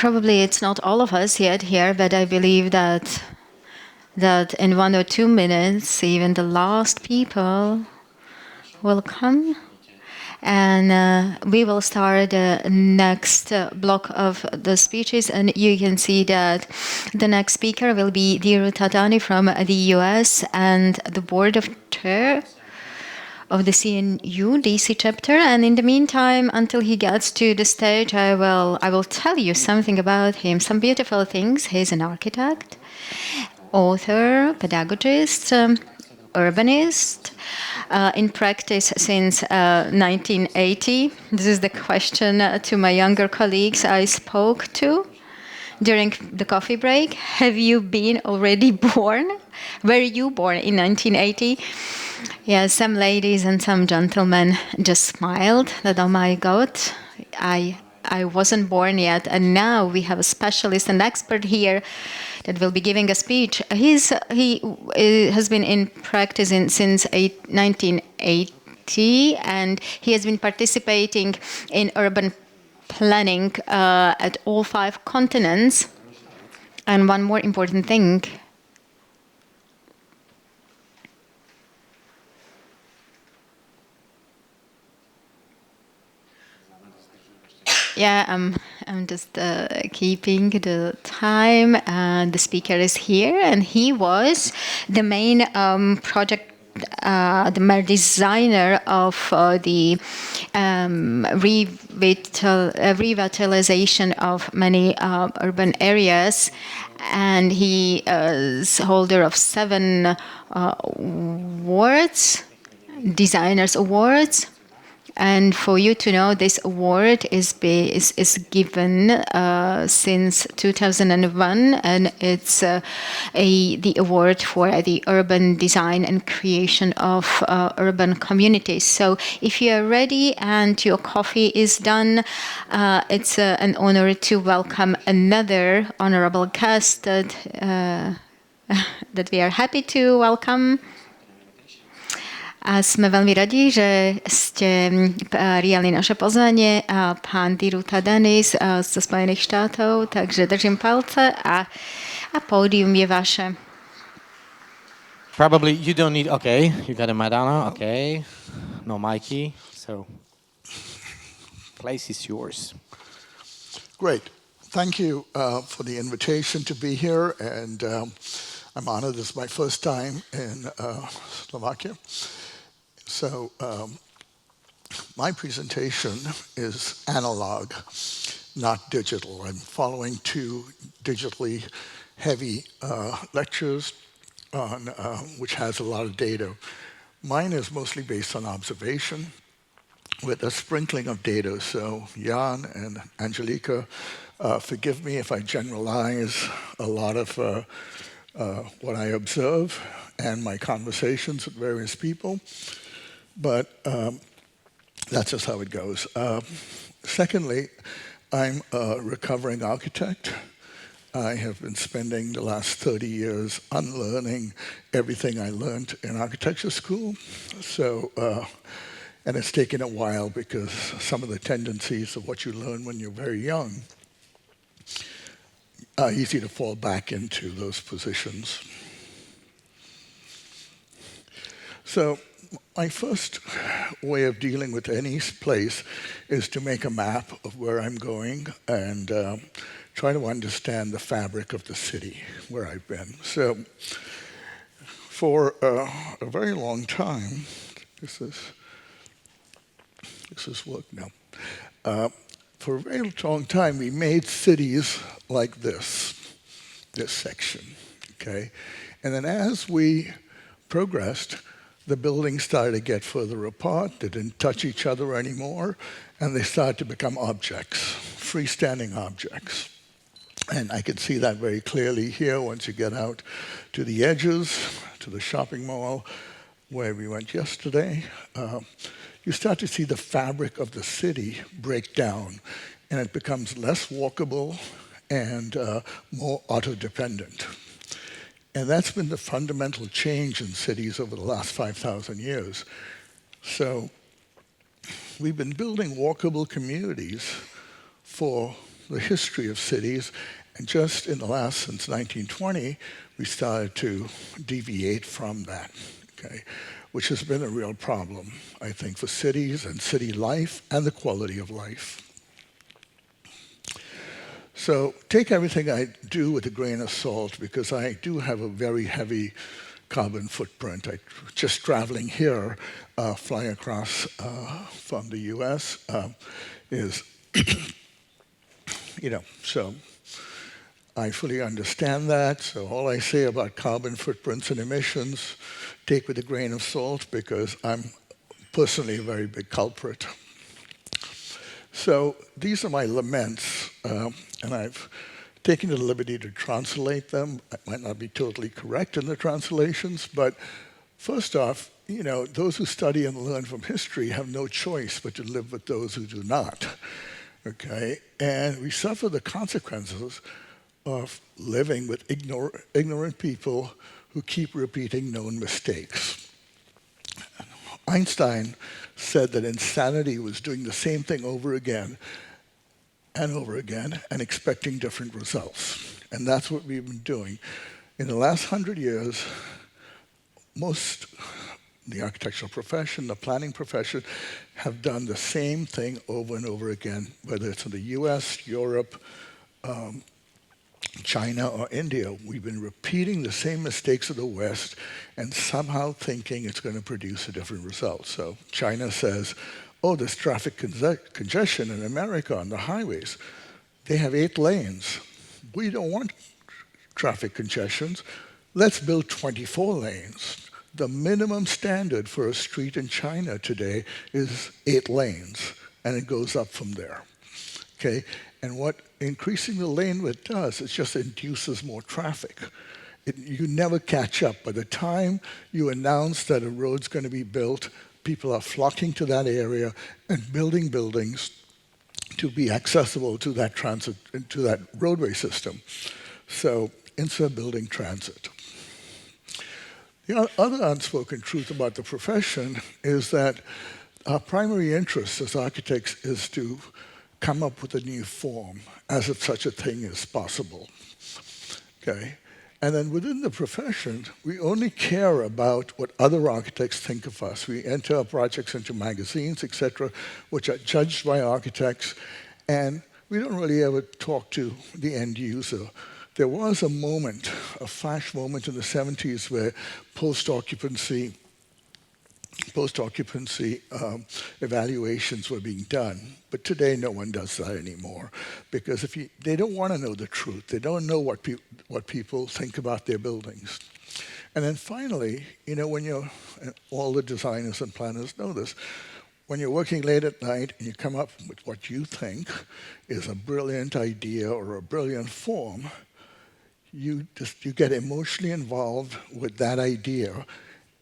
Probably it's not all of us yet here, but I believe that in 1 or 2 minutes, even the last people will come. And we will start the next block of the speeches, and you can see that the next speaker will be Dhiru Thadani from the US and the board of chair of the CNU DC chapter. And in the meantime, until he gets to the stage, I will tell you something about him, some beautiful things. He's an architect, author, pedagogist, urbanist, in practice since 1980. This is the question to my younger colleagues I spoke to during the coffee break. Have you been already born? Were you born in 1980? Yeah, some ladies and some gentlemen just smiled that, oh my God, I wasn't born yet. And now we have a specialist and expert here that will be giving a speech. He has been in practice since 1980, and he has been participating in urban planning at all 5 continents. And one more important thing. Yeah, I'm just keeping the time. The speaker is here, and he was the main project, the main designer of the revitalization of many urban areas, and he is holder of 7 awards, designers awards. And for you to know, this award is given since 2001, and it's the award for the urban design and creation of urban communities. So if you are ready and your coffee is done, it's an honor to welcome another honorable guest that we are happy to welcome. A sme veľmi radi, že ste prijali naše pozvanie, pán Dhiru Thadani zo Spojených štátov, takže držím palce a pódium je vaše. Probably you don't need, okay, you got a Madonna, okay, no Mikey, so place is yours. Great. Thank you for the invitation to be here, and I'm honored. This is my first time in Slovakia. So my presentation is analog, not digital. I'm following 2 digitally heavy lectures on which has a lot of data. Mine is mostly based on observation with a sprinkling of data. So Jan and Angelica, forgive me if I generalize a lot of what I observe and my conversations with various people. But that's just how it goes. Secondly, I'm a recovering architect. I have been spending the last 30 years unlearning everything I learned in architecture school. So, and it's taken a while because some of the tendencies of what you learn when you're very young are easy to fall back into those positions. So, my first way of dealing with any place is to make a map of where I'm going and try to understand the fabric of the city where I've been. So for a very long time, this is work now. For a very long time, we made cities like this section, okay? And then as we progressed, the buildings started to get further apart. They didn't touch each other anymore, and they started to become objects, freestanding objects. And I can see that very clearly here once you get out to the edges, to the shopping mall, where we went yesterday. You start to see the fabric of the city break down, and it becomes less walkable and more auto-dependent. And that's been the fundamental change in cities over the last 5,000 years. So we've been building walkable communities for the history of cities, and just in the last, since 1920, we started to deviate from that, okay, which has been a real problem, I think, for cities and city life and the quality of life. So take everything I do with a grain of salt, because I do have a very heavy carbon footprint. Just traveling here, flying across from the US is, so I fully understand that. So all I say about carbon footprints and emissions, take with a grain of salt, because I'm personally a very big culprit. So these are my laments, and I've taken the liberty to translate them. I might not be totally correct in the translations, but first off, those who study and learn from history have no choice but to live with those who do not, okay? And we suffer the consequences of living with ignorant people who keep repeating known mistakes. Einstein said that insanity was doing the same thing over again and expecting different results. And that's what we've been doing. In the last 100 years, the architectural profession, the planning profession, have done the same thing over and over again, whether it's in the US, Europe, China, or India. We've been repeating the same mistakes of the West and somehow thinking it's going to produce a different result. So China says, oh, there's traffic congestion in America on the highways. They have 8 lanes. We don't want traffic congestions. Let's build 24 lanes. The minimum standard for a street in China today is 8 lanes, and it goes up from there. Okay? And what increasing the lane width does, it just induces more traffic. You never catch up. By the time you announce that a road's going to be built, people are flocking to that area and building buildings to be accessible to that transit, to that roadway system. So instead of building transit. The other unspoken truth about the profession is that our primary interest as architects is to come up with a new form, as if such a thing is possible. Okay? And then within the profession, we only care about what other architects think of us. We enter our projects into magazines, etc., which are judged by architects, and we don't really ever talk to the end user. There was a moment, a flash moment in the 70s where post-occupancy evaluations were being done. But today, no one does that anymore, because they don't want to know the truth. They don't know what people think about their buildings. And then finally, when all the designers and planners know this, when you're working late at night and you come up with what you think is a brilliant idea or a brilliant form, you get emotionally involved with that idea,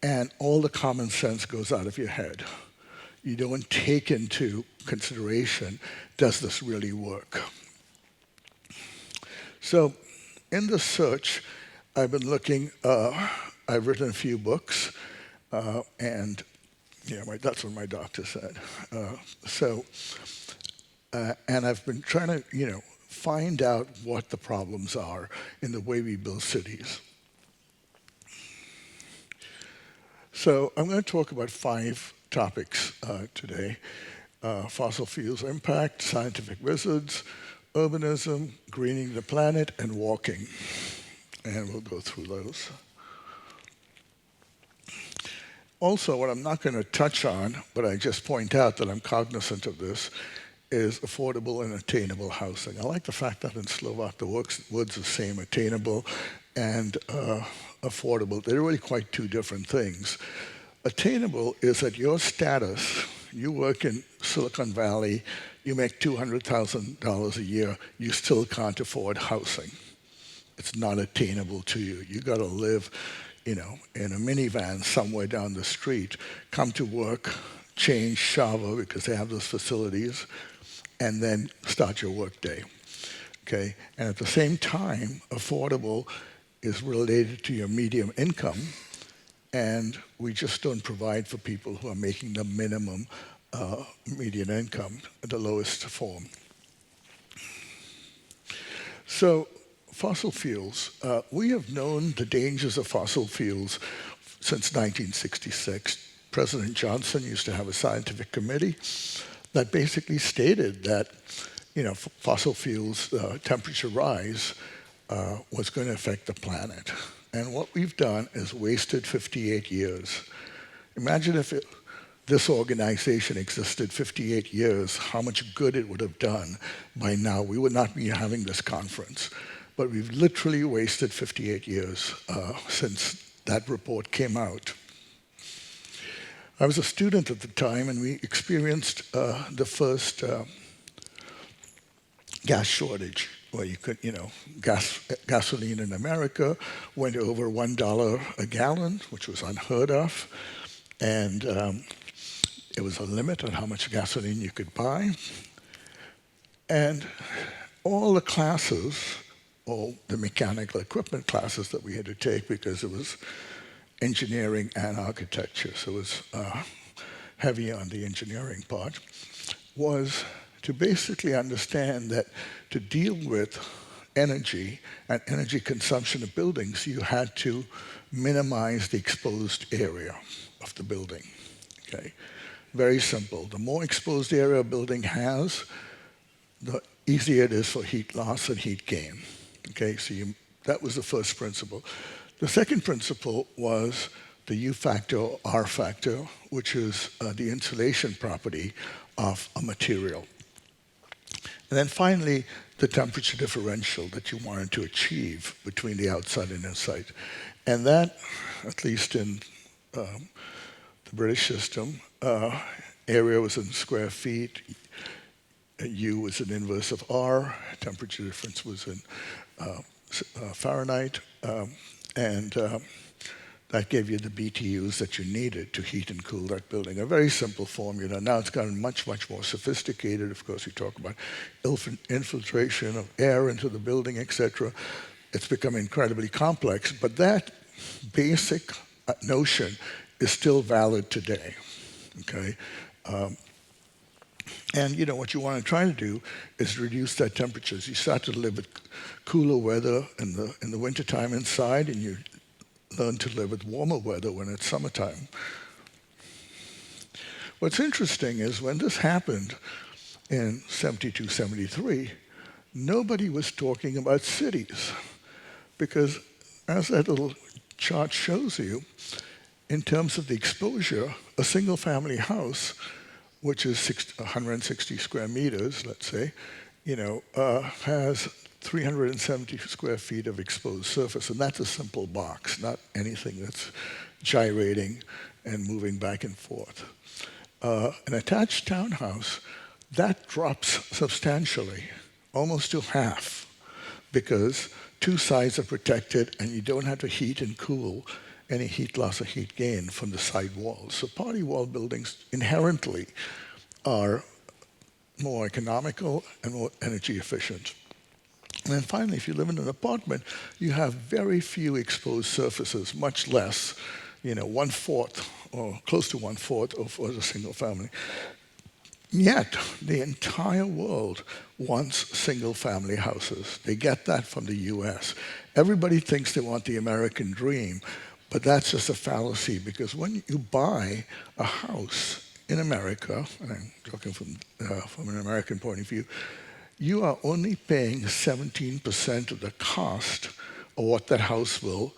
and all the common sense goes out of your head. You don't take into consideration, does this really work? So in the search, I've been looking, I've written a few books, and that's what my doctor said. And I've been trying to, find out what the problems are in the way we build cities. So I'm going to talk about 5 topics today. Fossil fuels impact, scientific wizards, urbanism, greening the planet, and walking. And we'll go through those. Also, what I'm not going to touch on, but I just point out that I'm cognizant of this, is affordable and attainable housing. I like the fact that in Slovak the words the same, attainable and affordable. They're really quite 2 different things. Attainable is at your status. You work in Silicon Valley, you make $200,000 a year, you still can't afford housing. It's not attainable to you. You got to live, in a minivan somewhere down the street, come to work, change, shower, because they have those facilities, and then start your workday. Okay? And at the same time, affordable is related to your median income, and we just don't provide for people who are making the minimum median income, the lowest form. So fossil fuels, we have known the dangers of fossil fuels since 1966. President Johnson used to have a scientific committee that basically stated that, fossil fuels temperature rise was going to affect the planet. And what we've done is wasted 58 years. Imagine if this organization existed 58 years, how much good it would have done by now. We would not be having this conference. But we've literally wasted 58 years since that report came out. I was a student at the time, and we experienced the first gas shortage, where you could, gasoline in America went over $1 a gallon, which was unheard of, and it was a limit on how much gasoline you could buy. And all the classes, all the mechanical equipment classes that we had to take, because it was engineering and architecture, so it was heavy on the engineering part, was to basically understand that to deal with energy and energy consumption of buildings, you had to minimize the exposed area of the building. Okay? Very simple. The more exposed area a building has, the easier it is for heat loss and heat gain. Okay, so that was the first principle. The second principle was the U factor or R factor, which is the insulation property of a material. And then finally, the temperature differential that you wanted to achieve between the outside and inside. And that, at least in the British system, area was in square feet, U was an inverse of R, temperature difference was in Fahrenheit, and that gave you the BTUs that you needed to heat and cool that building. A very simple formula. Now it's gotten much, much more sophisticated. Of course, we talk about infiltration of air into the building, etc. It's become incredibly complex, but that basic notion is still valid today. Okay. And what you want to try to do is reduce that temperature. You start to live with cooler weather in the wintertime inside, and you learn to live with warmer weather when it's summertime. What's interesting is when this happened in 72, 73, nobody was talking about cities, because as that little chart shows you, in terms of the exposure, a single-family house, which is 160 square meters, let's say, has 370 square feet of exposed surface, and that's a simple box, not anything that's gyrating and moving back and forth. An attached townhouse, that drops substantially, almost to half, because two sides are protected and you don't have to heat and cool any heat loss or heat gain from the side walls. So party wall buildings inherently are more economical and more energy efficient. And then finally, if you live in an apartment, you have very few exposed surfaces, much less, 1/4 or close to 1/4 of a single family. Yet, the entire world wants single-family houses. They get that from the US. Everybody thinks they want the American dream, but that's just a fallacy, because when you buy a house in America, and I'm talking from an American point of view, you are only paying 17% of the cost of what that house will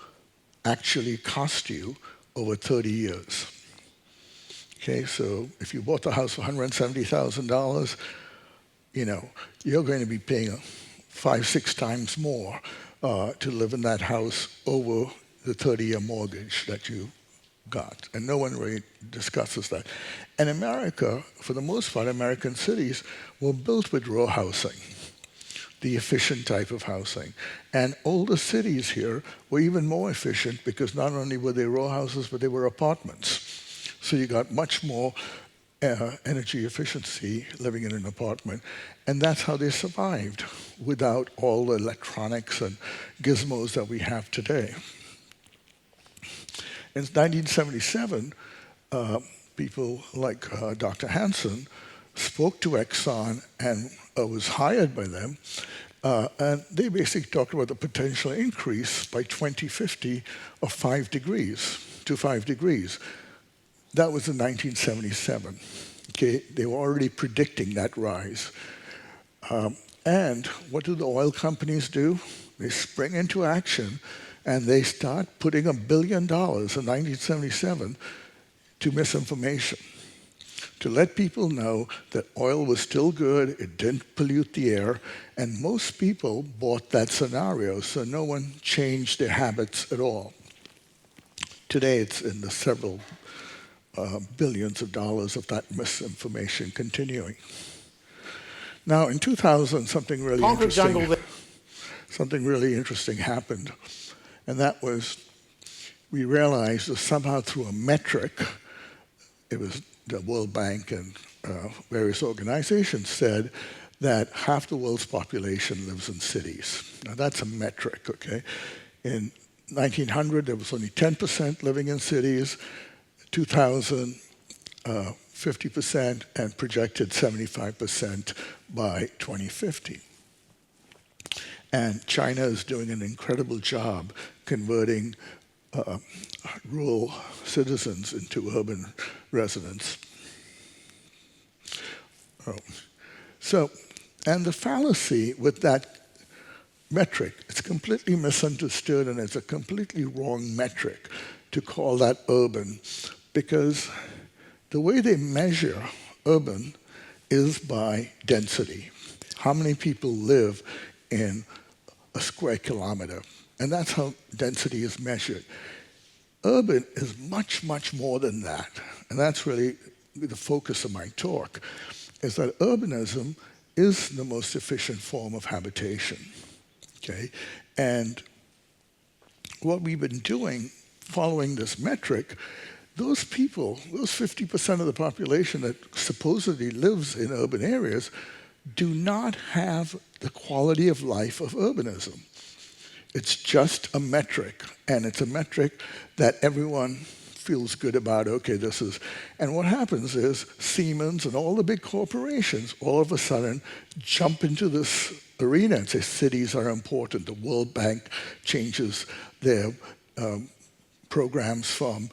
actually cost you over 30 years. Okay, so if you bought the house for $170,000, you're going to be paying 5-6 times more to live in that house over the 30-year mortgage that you got. And no one really discusses that. And America, for the most part, American cities were built with row housing, the efficient type of housing. And older cities here were even more efficient, because not only were they row houses, but they were apartments. So you got much more energy efficiency living in an apartment. And that's how they survived, without all the electronics and gizmos that we have today. In 1977, people like Dr. Hansen spoke to Exxon and was hired by them And they basically talked about the potential increase by 2050 of 5 degrees to 5 degrees. That was in 1977. Okay, they were already predicting that rise. And what do the oil companies do? They spring into action and they start putting $1 billion in 1977 to misinformation, to let people know that oil was still good, it didn't pollute the air, and most people bought that scenario, so no one changed their habits at all. Today, it's in the several billions of dollars of that misinformation continuing. Now, in 2000, something really interesting happened, and that was we realized that somehow through a metric, it was the World Bank and various organizations said that half the world's population lives in cities. Now that's a metric, okay? In 1900, there was only 10% living in cities. 2000, 50%, and projected 75% by 2050. And China is doing an incredible job converting rural citizens into urban residents. So, and the fallacy with that metric, it's completely misunderstood and it's a completely wrong metric to call that urban, because the way they measure urban is by density. How many people live in a square kilometer? And that's how density is measured. Urban is much, much more than that. And that's really the focus of my talk, is that urbanism is the most efficient form of habitation. Okay? And what we've been doing, following this metric, those people, those 50% of the population that supposedly lives in urban areas, do not have the quality of life of urbanism. It's just a metric, and it's a metric that everyone feels good about. Okay, this is, and what happens is Siemens and all the big corporations all of a sudden jump into this arena and say cities are important. The World Bank changes their programs from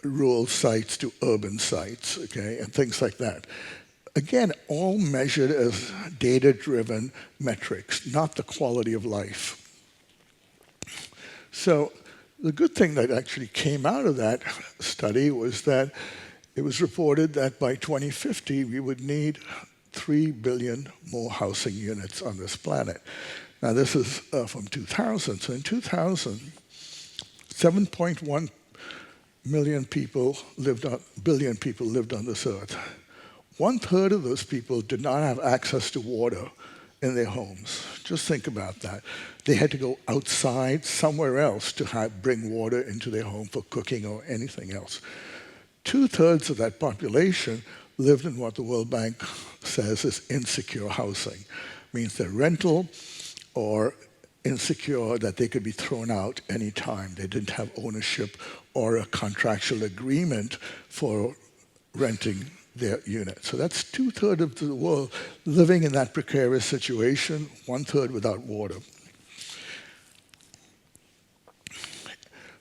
rural sites to urban sites, okay, and things like that. Again, all measured as data-driven metrics, not the quality of life. So the good thing that actually came out of that study was that it was reported that by 2050, we would need 3 billion more housing units on this planet. Now, this is from 2000. So in 2000, 7.1 billion people lived on this earth. 1/3 of those people did not have access to water in their homes. Just think about that. They had to go outside somewhere else to bring water into their home for cooking or anything else. 2/3 of that population lived in what the World Bank says is insecure housing. Means they're rental or insecure that they could be thrown out anytime. They didn't have ownership or a contractual agreement for renting their unit. So that's 2/3 of the world living in that precarious situation, 1/3 without water.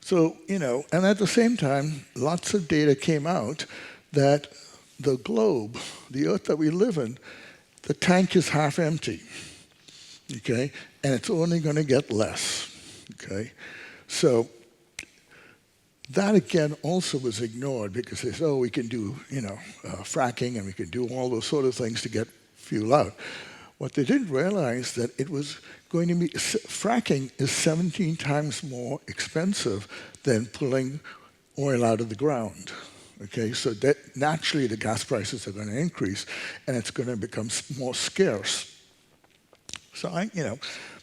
So, and at the same time, lots of data came out that the globe, the earth that we live in, the tank is half empty, okay? And it's only going to get less, okay? So that again also was ignored because they said, oh, we can do, fracking and we can do all those sort of things to get fuel out. What they didn't realize that it was going to be, fracking is 17 times more expensive than pulling oil out of the ground. Okay, so that naturally the gas prices are going to increase and it's going to become more scarce. So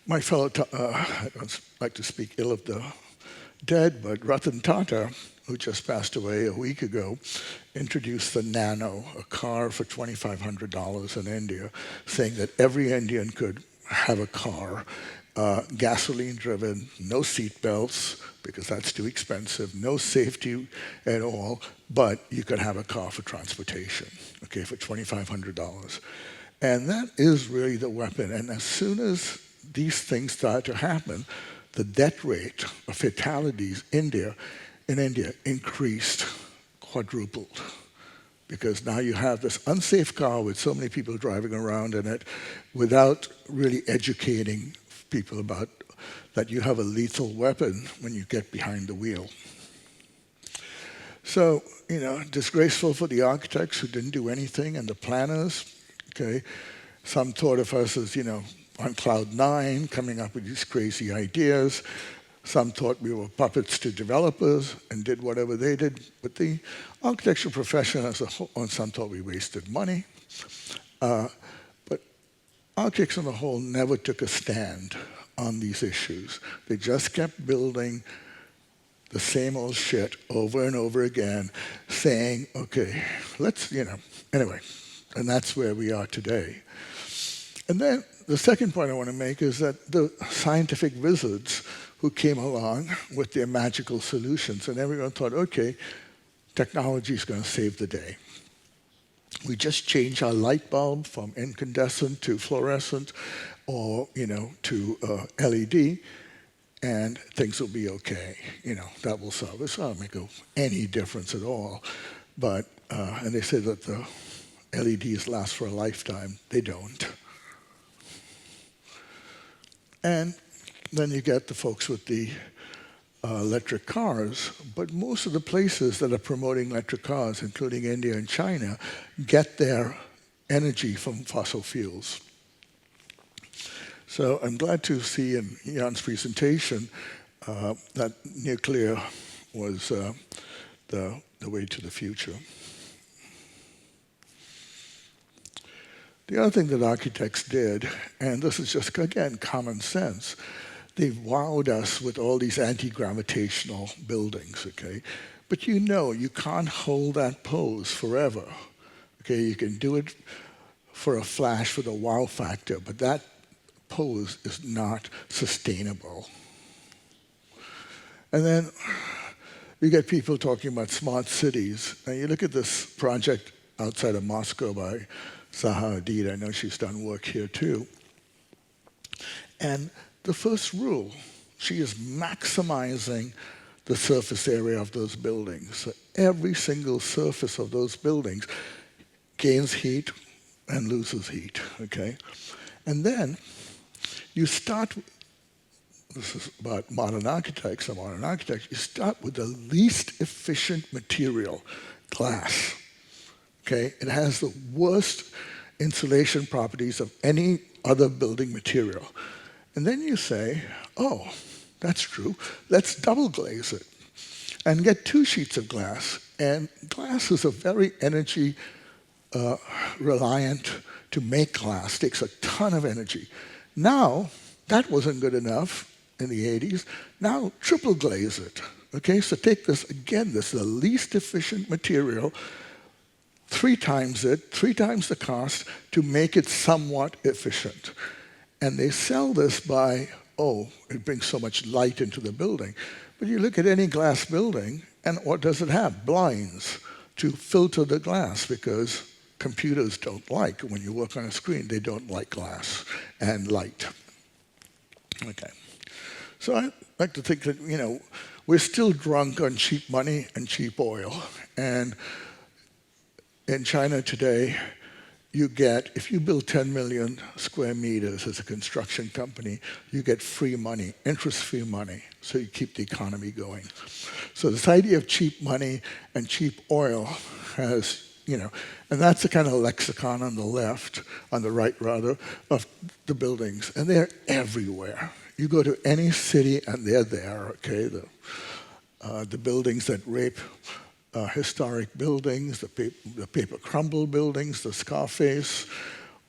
my fellow, I don't like to speak ill of the dead, but Ratan Tata, who just passed away a week ago, introduced the Nano, a car for $2,500 in India, saying that every Indian could have a car, gasoline-driven, no seat belts, because that's too expensive, no safety at all, but you could have a car for transportation, okay, for $2,500. And that is really the weapon. And as soon as these things started to happen, the death rate of fatalities in India increased, quadrupled. Because now you have this unsafe car with so many people driving around in it without really educating people about that you have a lethal weapon when you get behind the wheel. So, disgraceful for the architects who didn't do anything and the planners, okay? Some thought of us as, on cloud nine, coming up with these crazy ideas. Some thought we were puppets to developers and did whatever they did. But the architecture profession as a whole, and some thought we wasted money. But architects on the whole never took a stand on these issues. They just kept building the same old shit over and over again, saying, okay, let's, anyway. And that's where we are today. And then the second point I want to make is that the scientific wizards who came along with their magical solutions, and everyone thought, okay, technology is going to save the day. We just change our light bulb from incandescent to fluorescent or, to LED, and things will be okay. That will solve it. It's not going to make any difference at all. But, and they say that the LEDs last for a lifetime. They don't. And then you get the folks with the electric cars, but most of the places that are promoting electric cars, including India and China, get their energy from fossil fuels. So I'm glad to see in Jan's presentation that nuclear was the way to the future. The other thing that architects did, and this is just, again, common sense, they wowed us with all these anti-gravitational buildings, okay? But you can't hold that pose forever, okay? You can do it for a flash, for the wow factor, but that pose is not sustainable. And then you get people talking about smart cities. Now you look at this project outside of Moscow by Zaha Hadid. I know she's done work here too. And the first rule, she is maximizing the surface area of those buildings. So every single surface of those buildings gains heat and loses heat, okay? And then you start, this is about modern architects, you start with the least efficient material, glass. Okay, it has the worst insulation properties of any other building material. And then you say, oh, that's true, let's double glaze it and get 2 sheets of glass. And glass is a very energy reliant to make glass, takes a ton of energy. Now, that wasn't good enough in the 80s. Now, triple glaze it. Okay, so take this, again, this is the least efficient material, 3 times it, 3 times the cost to make it somewhat efficient. And they sell this by, oh, it brings so much light into the building. But you look at any glass building, and what does it have? Blinds to filter the glass, because computers don't like, when you work on a screen, they don't like glass and light. Okay. So I like to think that, we're still drunk on cheap money and cheap oil. And in China today, you get, if you build 10 million square meters as a construction company, you get free money, interest-free money, so you keep the economy going. So this idea of cheap money and cheap oil has, and that's the kind of lexicon on the left, on the right rather, of the buildings, and they're everywhere. You go to any city and they're there, okay? The buildings that rape historic buildings, the paper crumble buildings, the Scarface,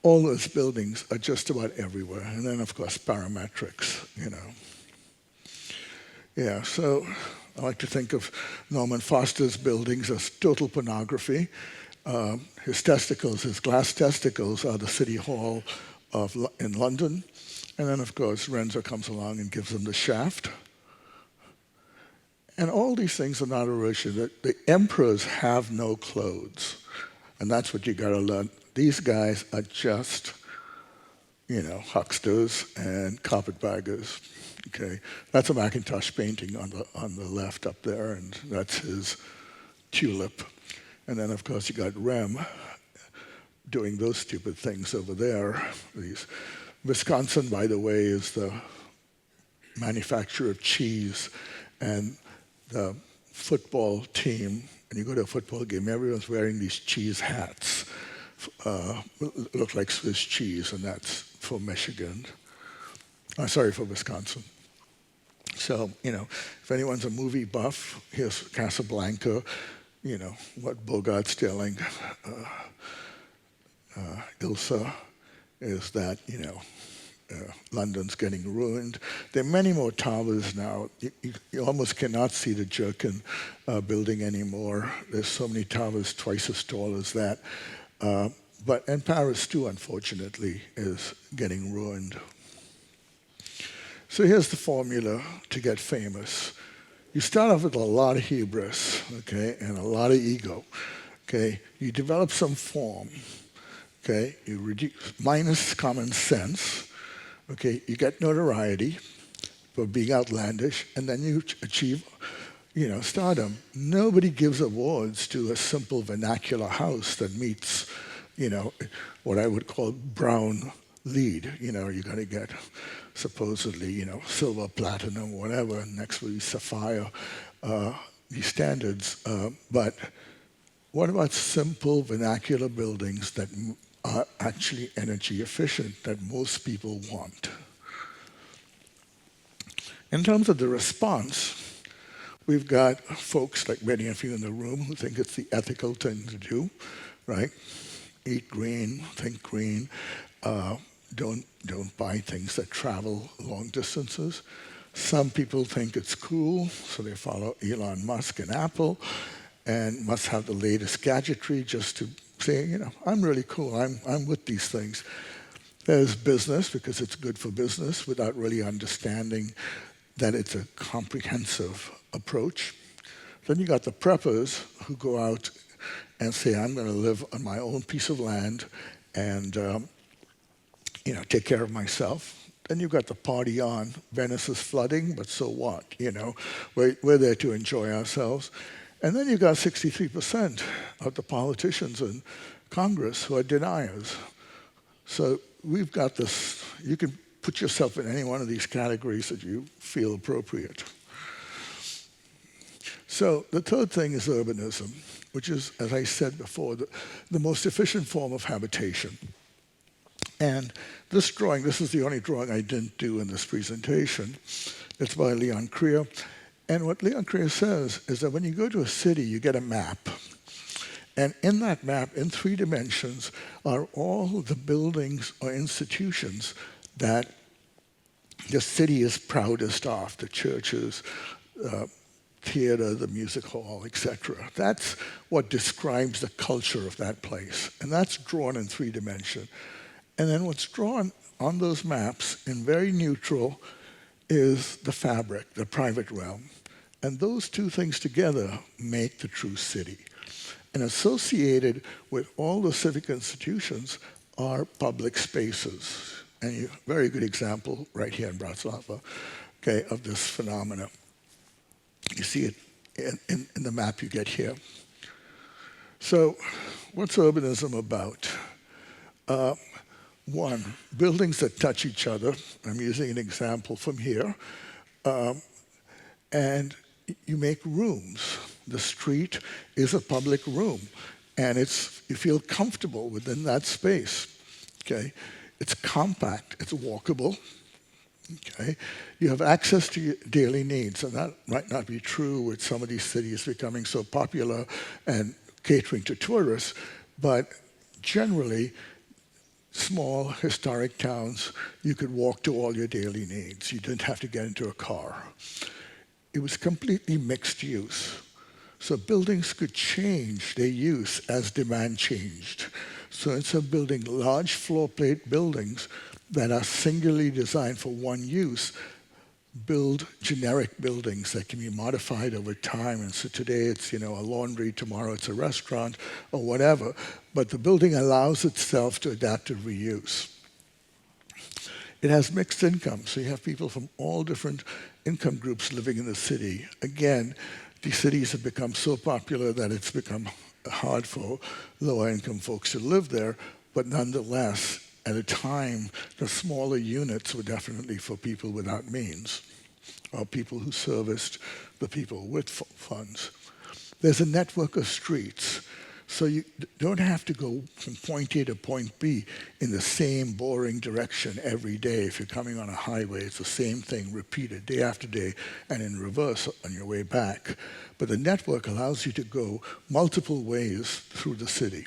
all those buildings are just about everywhere. And then, of course, parametrics, Yeah, so I like to think of Norman Foster's buildings as total pornography. His testicles, his glass testicles, are the City Hall in London. And then, of course, Renzo comes along and gives them the shaft. And all these things are not original. The emperors have no clothes. And that's what you got to learn. These guys are just hucksters and carpetbaggers. Okay, that's a Macintosh painting on the left up there, and that's his tulip. And then, of course, you got Rem doing those stupid things over there. Wisconsin, by the way, is the manufacturer of cheese, and the football team, and you go to a football game, everyone's wearing these cheese hats. Look like Swiss cheese, and that's for Michigan. Sorry, for Wisconsin. So, if anyone's a movie buff, here's Casablanca, what Bogart's telling Ilsa is that, London's getting ruined. There are many more towers now. You almost cannot see the Jerkin building anymore. There's so many towers twice as tall as that. And Paris too, unfortunately, is getting ruined. So here's the formula to get famous. You start off with a lot of hubris, okay, and a lot of ego. Okay, you develop some form. Okay, you reduce minus common sense. Okay, you get notoriety for being outlandish, and then you achieve, stardom. Nobody gives awards to a simple vernacular house that meets, what I would call brown lead. You're going to get supposedly, silver, platinum, whatever. Next will be sapphire. These standards, but what about simple vernacular buildings that are actually energy efficient, that most people want? In terms of the response, we've got folks like many of you in the room who think it's the ethical thing to do, right? Eat green, think green, don't buy things that travel long distances. Some people think it's cool, so they follow Elon Musk and Apple, and must have the latest gadgetry just to say, I'm really cool, I'm with these things. There's business, because it's good for business, without really understanding that it's a comprehensive approach. Then you got the preppers who go out and say, I'm going to live on my own piece of land and take care of myself. Then you've got the party on. Venice is flooding, but so what? We're there to enjoy ourselves. And then you've got 63% of the politicians in Congress who are deniers. So we've got this. You can put yourself in any one of these categories that you feel appropriate. So the third thing is urbanism, which is, as I said before, the most efficient form of habitation. And this drawing, this is the only drawing I didn't do in this presentation. It's by Leon Krier. And what Leon Krier says is that when you go to a city, you get a map. And in that map, in 3 dimensions, are all the buildings or institutions that the city is proudest of, the churches, theater, the music hall, etc. That's what describes the culture of that place. And that's drawn in 3 dimensions. And then what's drawn on those maps in very neutral is the fabric, the private realm. And those 2 things together make the true city. And associated with all the civic institutions are public spaces. And a very good example right here in Bratislava, okay, of this phenomena. You see it in the map you get here. So what's urbanism about? 1, buildings that touch each other. I'm using an example from here. And you make rooms. The street is a public room, and you feel comfortable within that space. Okay, it's compact, it's walkable. Okay, you have access to your daily needs, and that might not be true with some of these cities becoming so popular and catering to tourists, but generally, small historic towns, you could walk to all your daily needs. You didn't have to get into a car. It was completely mixed use. So buildings could change their use as demand changed. So instead of building large floor plate buildings that are singularly designed for one use, build generic buildings that can be modified over time. And so today it's a laundry, tomorrow it's a restaurant or whatever. But the building allows itself to adaptive reuse. It has mixed income, so you have people from all different income groups living in the city. Again, these cities have become so popular that it's become hard for lower income folks to live there, but nonetheless, at a time, the smaller units were definitely for people without means, or people who serviced the people with funds. There's a network of streets, so you don't have to go from point A to point B in the same boring direction every day. If you're coming on a highway, it's the same thing repeated day after day and in reverse on your way back. But the network allows you to go multiple ways through the city.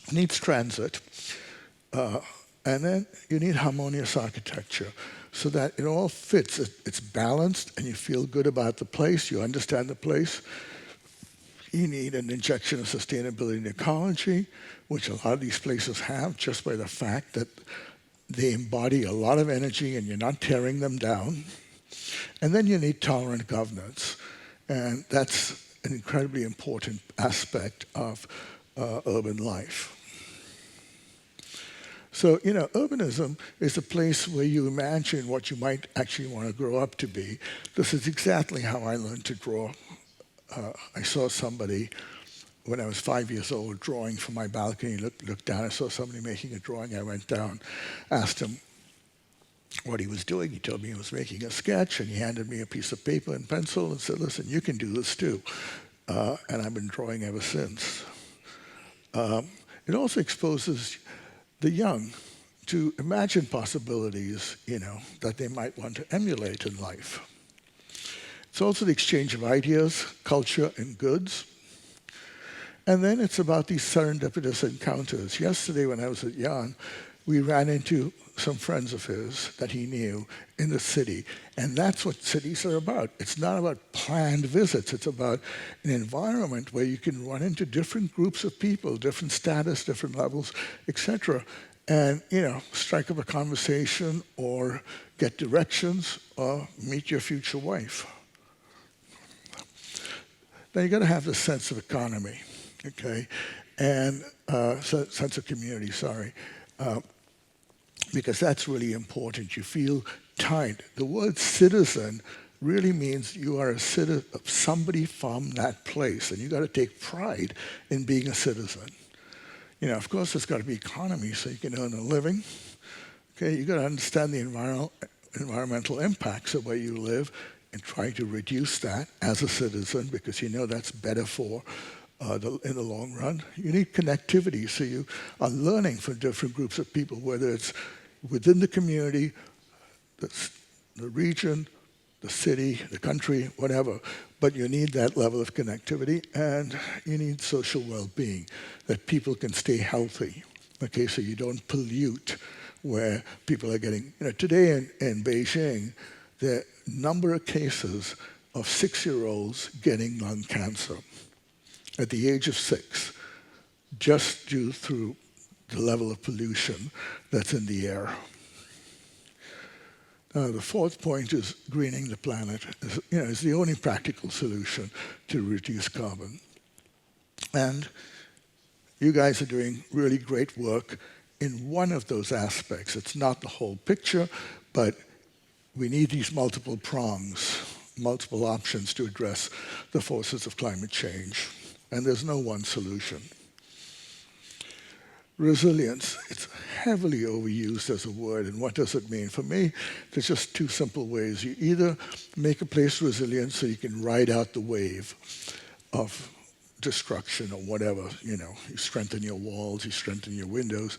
It needs transit, and then you need harmonious architecture so that it all fits. It's balanced, and you feel good about the place, you understand the place. You need an injection of sustainability and ecology, which a lot of these places have just by the fact that they embody a lot of energy and you're not tearing them down. And then you need tolerant governance. And that's an incredibly important aspect of urban life. So, urbanism is a place where you imagine what you might actually want to grow up to be. This is exactly how I learned to draw. I saw somebody, when I was 5 years old, drawing from my balcony, looked down, I saw somebody making a drawing, I went down, asked him what he was doing. He told me he was making a sketch, and he handed me a piece of paper and pencil and said, listen, you can do this too. And I've been drawing ever since. It also exposes the young to imagine possibilities, that they might want to emulate in life. It's also the exchange of ideas, culture, and goods. And then it's about these serendipitous encounters. Yesterday when I was at Jan, we ran into some friends of his that he knew in the city. And that's what cities are about. It's not about planned visits. It's about an environment where you can run into different groups of people, different status, different levels, etc. And, strike up a conversation or get directions or meet your future wife. Now, you got to have this sense of economy, okay, and sense of community, sorry, because that's really important. You feel tied. The word citizen really means you are a citizen of somebody from that place, and you got to take pride in being a citizen. Of course, there's got to be economy so you can earn a living. Okay, you got to understand the environmental impacts of where you live, and try to reduce that as a citizen because that's better for in the long run. You need connectivity, so you are learning from different groups of people, whether it's within the community, the region, the city, the country, whatever. But you need that level of connectivity, and you need social well-being, that people can stay healthy, okay, so you don't pollute where people are getting, today in Beijing, the number of cases of 6-year-olds getting lung cancer at the age of 6, just due through the level of pollution that's in the air. The fourth point is greening the planet. Is the only practical solution to reduce carbon. And you guys are doing really great work in one of those aspects. It's not the whole picture, but we need these multiple prongs, multiple options to address the forces of climate change. And there's no one solution. Resilience, it's heavily overused as a word, and what does it mean? For me, there's just two simple ways. You either make a place resilient so you can ride out the wave of destruction or whatever, you strengthen your walls, you strengthen your windows.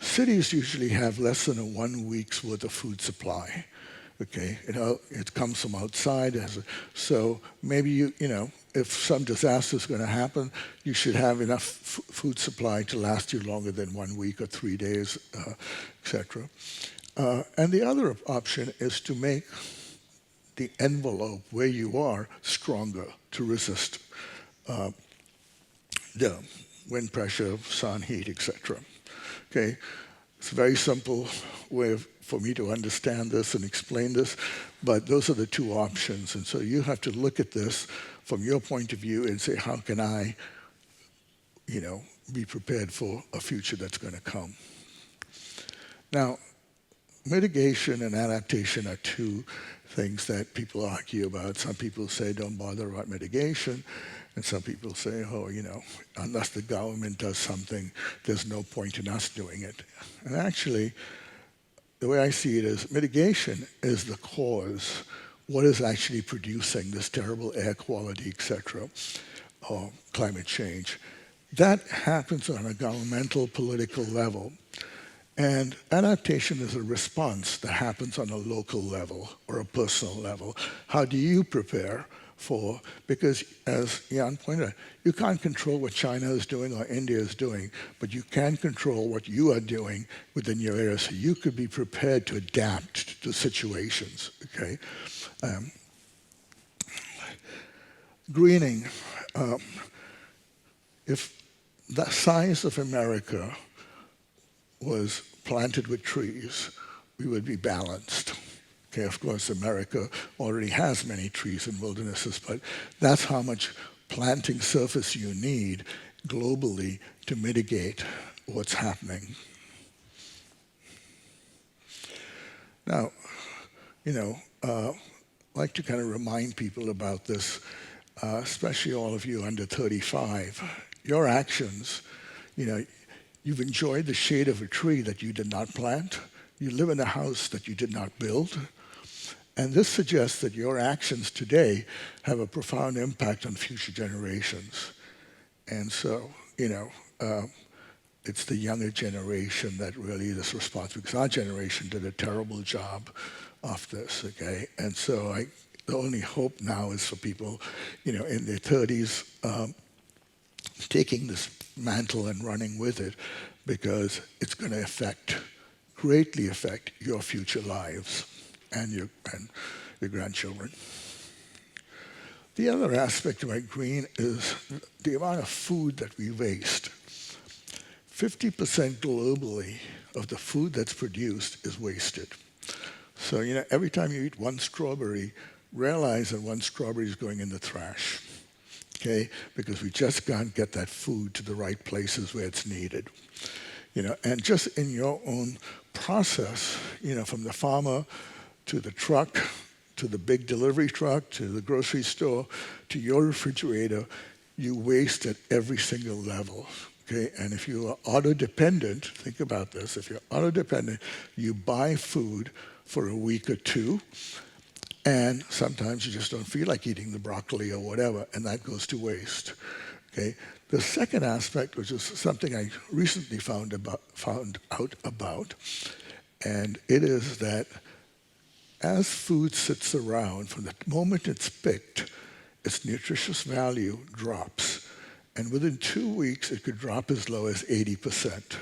Cities usually have less than a 1 week's worth of food supply. Okay, it comes from outside, so maybe if some disaster is going to happen, you should have enough food supply to last you longer than 1 week or 3 days, etc. And the other option is to make the envelope where you are stronger to resist the wind pressure, sun, heat, etc. Okay, it's a very simple way for me to understand this and explain this, but those are the two options. And so you have to look at this from your point of view and say, how can I, be prepared for a future that's going to come? Now, mitigation and adaptation are two things that people argue about. Some people say don't bother about mitigation, and some people say, oh, unless the government does something, there's no point in us doing it. And actually, the way I see it is mitigation is the cause, what is actually producing this terrible air quality, etc., or climate change. That happens on a governmental, political level. And adaptation is a response that happens on a local level or a personal level. How do you prepare for, because as Jan pointed out, you can't control what China is doing or India is doing, but you can control what you are doing within your area, so you could be prepared to adapt to situations, okay? Greening. If the size of America was planted with trees, we would be balanced. Okay, of course, America already has many trees and wildernesses, but that's how much planting surface you need globally to mitigate what's happening. Now, I'd like to kind of remind people about this, especially all of you under 35. Your actions, you've enjoyed the shade of a tree that you did not plant. You live in a house that you did not build. And this suggests that your actions today have a profound impact on future generations. And so, it's the younger generation that really is responsible, because our generation did a terrible job of this, okay? And so the only hope now is for people, in their 30s, taking this mantle and running with it, because it's going to greatly affect your future lives and your grandchildren. The other aspect about green is the amount of food that we waste. 50% globally of the food that's produced is wasted. So, every time you eat one strawberry, realize that one strawberry is going in the trash, okay? Because we just can't get that food to the right places where it's needed. And just in your own process, from the farmer to the truck, to the big delivery truck, to the grocery store, to your refrigerator, you waste at every single level. Okay? And if you are auto-dependent, think about this, if you're auto-dependent, you buy food for a week or two, and sometimes you just don't feel like eating the broccoli or whatever, and that goes to waste. Okay? The second aspect, which is something I recently found out about, and it is that as food sits around, from the moment it's picked, its nutritious value drops. And within 2 weeks, it could drop as low as 80%.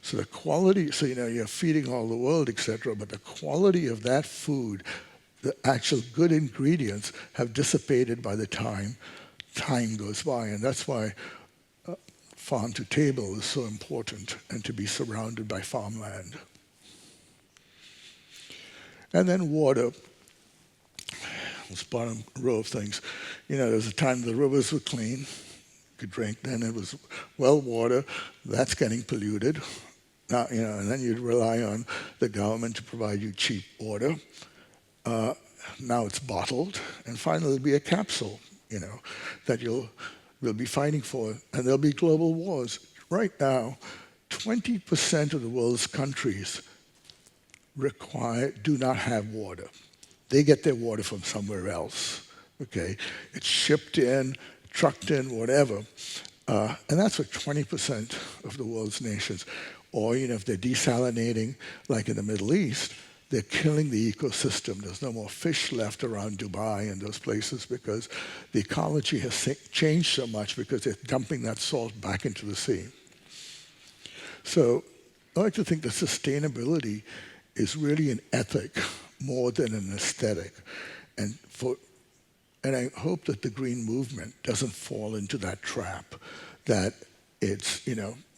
So the quality, you're feeding all the world, etc., but the quality of that food, the actual good ingredients, have dissipated by the time goes by. And that's why farm to table is so important, and to be surrounded by farmland. And then water, this bottom row of things. There was a time the rivers were clean, you could drink, then it was well water, that's getting polluted. Now, and then you'd rely on the government to provide you cheap water. Now it's bottled, and finally there'll be a capsule, that we'll be fighting for, and there'll be global wars. Right now, 20% of the world's countries do not have water. They get their water from somewhere else, okay? It's shipped in, trucked in, whatever. And that's for 20% of the world's nations. Or, if they're desalinating, like in the Middle East, they're killing the ecosystem. There's no more fish left around Dubai and those places, because the ecology has changed so much because they're dumping that salt back into the sea. So I like to think that sustainability is really an ethic more than an aesthetic. And I hope that the green movement doesn't fall into that trap, that it's,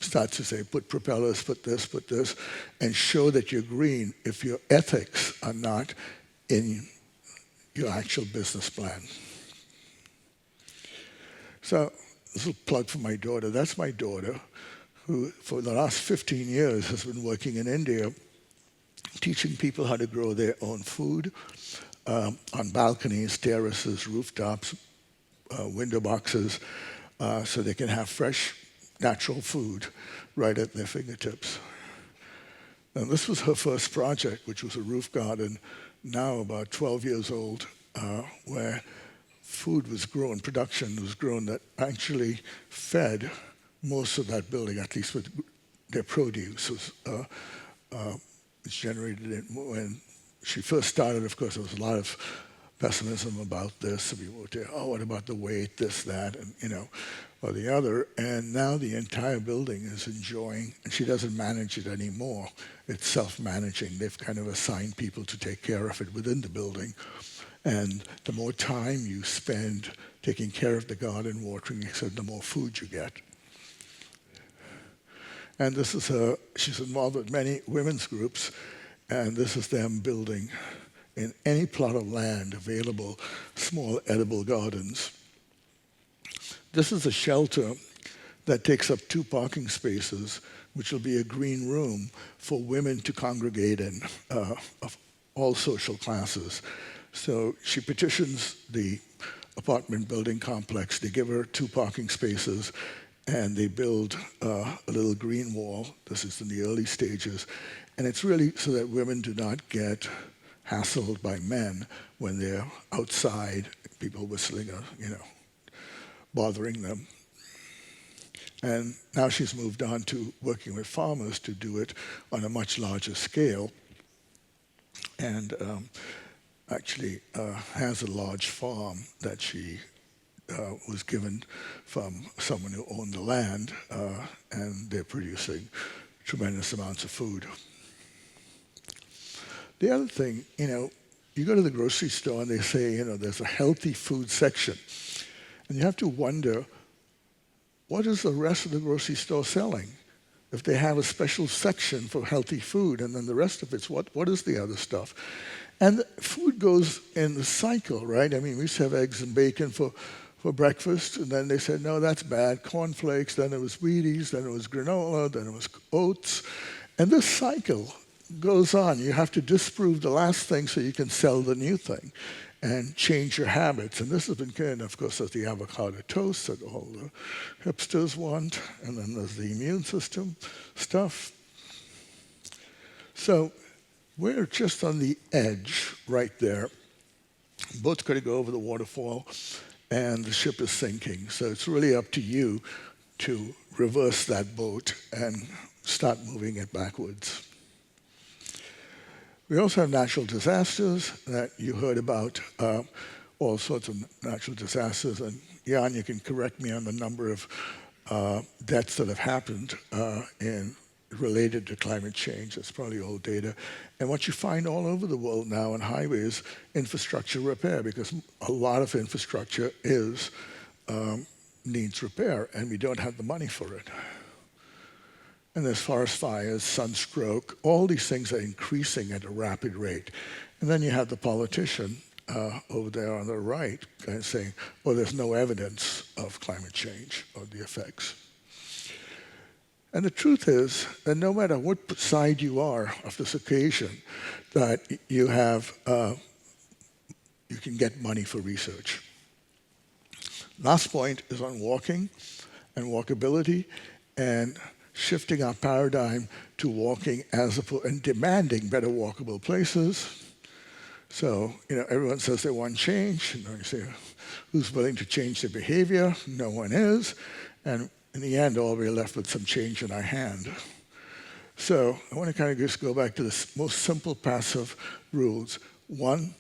starts to say, put propellers, put this, and show that you're green if your ethics are not in your actual business plan. So this is a plug for my daughter. That's my daughter, who for the last 15 years has been working in India teaching people how to grow their own food on balconies, terraces, rooftops, window boxes, so they can have fresh, natural food right at their fingertips. And this was her first project, which was a roof garden, now about 12 years old, where food was grown, production was grown that actually fed most of that building, at least with their produce. Was generated when she first started. Of course, there was a lot of pessimism about this. People would say, "Oh, what about the weight, this, that, and or the other?" And now the entire building is enjoying, and she doesn't manage it anymore. It's self-managing. They've kind of assigned people to take care of it within the building. And the more time you spend taking care of the garden, watering, etc., the more food you get. And this is she's involved with many women's groups, and this is them building in any plot of land available small edible gardens. This is a shelter that takes up 2 parking spaces, which will be a green room for women to congregate in of all social classes. So she petitions the apartment building complex. They give her 2 parking spaces, and they build a little green wall. This is in the early stages. And it's really so that women do not get hassled by men when they're outside, people whistling or, bothering them. And now she's moved on to working with farmers to do it on a much larger scale. And actually has a large farm that she was given from someone who owned the land, and they're producing tremendous amounts of food. The other thing, you go to the grocery store and they say, there's a healthy food section. And you have to wonder, what is the rest of the grocery store selling? If they have a special section for healthy food and then the rest of it's what is the other stuff? And food goes in the cycle, right? I mean, we used to have eggs and bacon for breakfast, and then they said, no, that's bad. Cornflakes, then it was Wheaties, then it was granola, then it was oats. And this cycle goes on. You have to disprove the last thing so you can sell the new thing and change your habits. And this has been kind of course, there's the avocado toast that all the hipsters want, and then there's the immune system stuff. So we're just on the edge right there. Boat's going to go over the waterfall, and the ship is sinking. So it's really up to you to reverse that boat and start moving it backwards. We also have natural disasters that you heard about, all sorts of natural disasters. And Jan, you can correct me on the number of deaths that have happened related to climate change. That's probably old data. And what you find all over the world now on highways, infrastructure repair, because a lot of infrastructure needs repair, and we don't have the money for it. And there's forest fires, sunstroke, all these things are increasing at a rapid rate. And then you have the politician over there on the right kind of saying, well, there's no evidence of climate change or the effects. And the truth is that no matter what side you are of this occasion, that you can get money for research. Last point is on walking and walkability and shifting our paradigm to walking and demanding better walkable places. So, everyone says they want change. And you say, who's willing to change their behavior? No one is. And in the end, all we're left with some change in our hand. So I want to kind of just go back to the most simple passive rules. 1,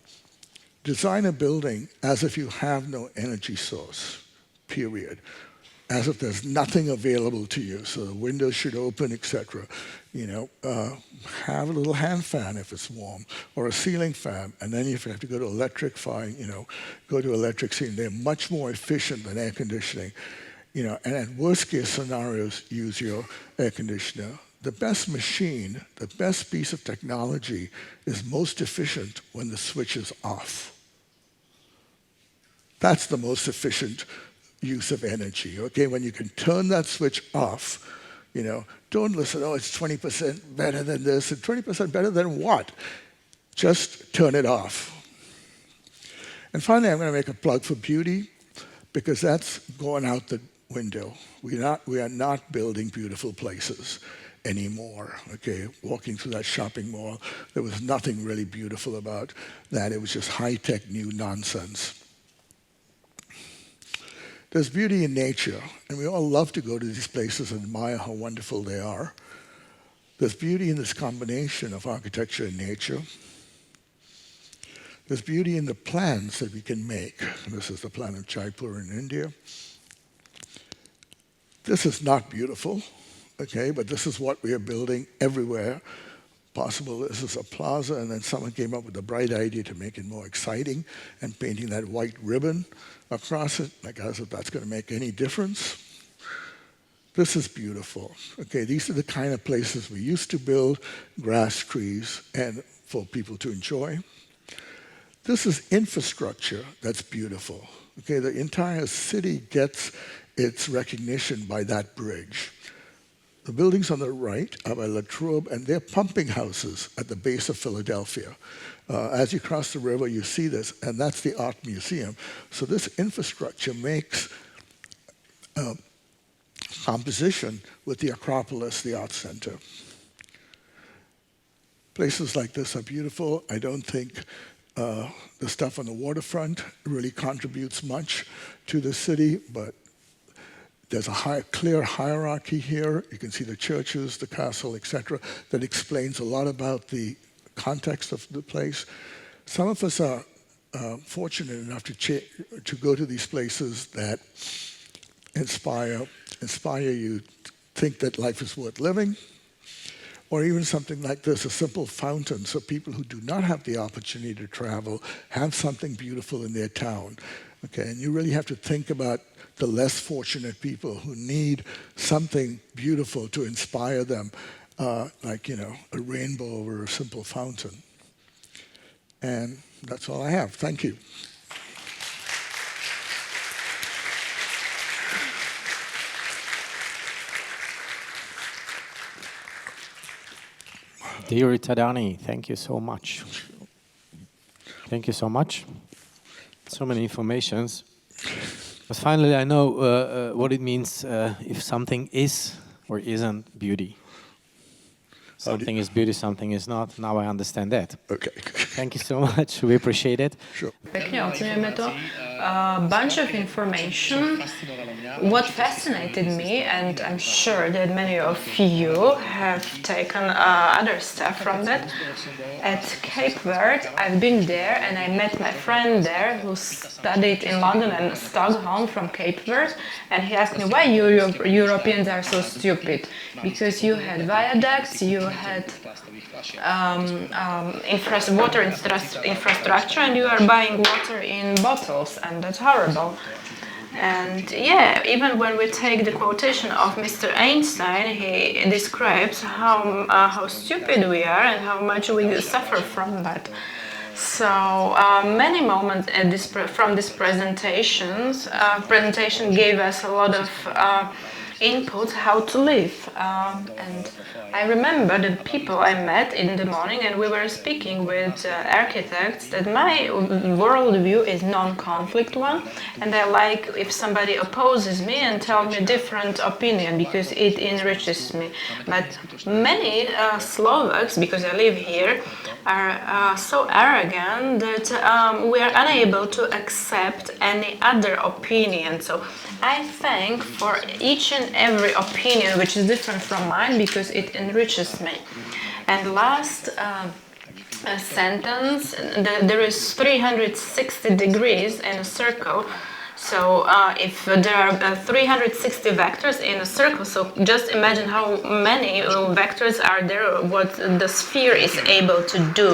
design a building as if you have no energy source, period. As if there's nothing available to you. So the windows should open, etc. Have a little hand fan if it's warm, or a ceiling fan. And then if you have to go to electric, fine, go to electric ceiling. They're much more efficient than air conditioning. And at worst case scenarios, use your air conditioner. The best machine, the best piece of technology is most efficient when the switch is off. That's the most efficient use of energy, okay? When you can turn that switch off, Don't listen, oh, it's 20% better than this, and 20% better than what? Just turn it off. And finally, I'm going to make a plug for beauty, because that's going out the window. We are not building beautiful places anymore. Okay, walking through that shopping mall, there was nothing really beautiful about that. It was just high-tech new nonsense. There's beauty in nature, and we all love to go to these places and admire how wonderful they are. There's beauty in this combination of architecture and nature. There's beauty in the plans that we can make. This is the plan of Jaipur in India. This is not beautiful, okay, but this is what we are building everywhere possible. This is a plaza, and then someone came up with a bright idea to make it more exciting and painting that white ribbon across it, like as if that's going to make any difference. This is beautiful. Okay, these are the kind of places we used to build, grass, trees, and for people to enjoy. This is infrastructure that's beautiful. Okay, the entire city gets its recognition by that bridge. The buildings on the right are by La Trobe, and they're pumping houses at the base of Philadelphia. As you cross the river, you see this, and that's the Art Museum. So this infrastructure makes composition with the Acropolis, the Art Center. Places like this are beautiful. I don't think the stuff on the waterfront really contributes much to the city, but there's a clear hierarchy here. You can see the churches, the castle, etc., that explains a lot about the context of the place. Some of us are fortunate enough to go to these places that inspire you to think that life is worth living, or even something like this, a simple fountain, so people who do not have the opportunity to travel have something beautiful in their town. Okay, and you really have to think about the less fortunate people who need something beautiful to inspire them, like, a rainbow or a simple fountain. And that's all I have. Thank you. Dhiru Thadani, thank you so much. Thank you so much. So many informations. But finally, I know what it means if something is or isn't beauty. Something is beauty, something is not. Now I understand that. Okay. Thank you so much. We appreciate it. Sure. Pekne oceňujeme to. A bunch of information. What fascinated me, and I'm sure that many of you have taken other stuff from that, at Cape Verde, I've been there and I met my friend there who studied in London and Stockholm from Cape Verde, and he asked me why Europeans are so stupid. Because you had viaducts, you had water infrastructure, and you are buying water in bottles, and that's horrible. And yeah, even when we take the quotation of Mr. Einstein, he describes how stupid we are and how much we suffer from that. So many moments from this presentation gave us a lot of input how to live, and I remember the people I met in the morning, and we were speaking with architects, that my worldview is non-conflict one, and I like if somebody opposes me and tells me a different opinion, because it enriches me. But many Slovaks, because I live here, are so arrogant that we are unable to accept any other opinion. So I thank for each and every opinion which is different from mine, because it enriches me. And last sentence, there is 360 degrees in a circle. So if there are 360 vectors in a circle, so just imagine how many vectors are there, what the sphere is able to do.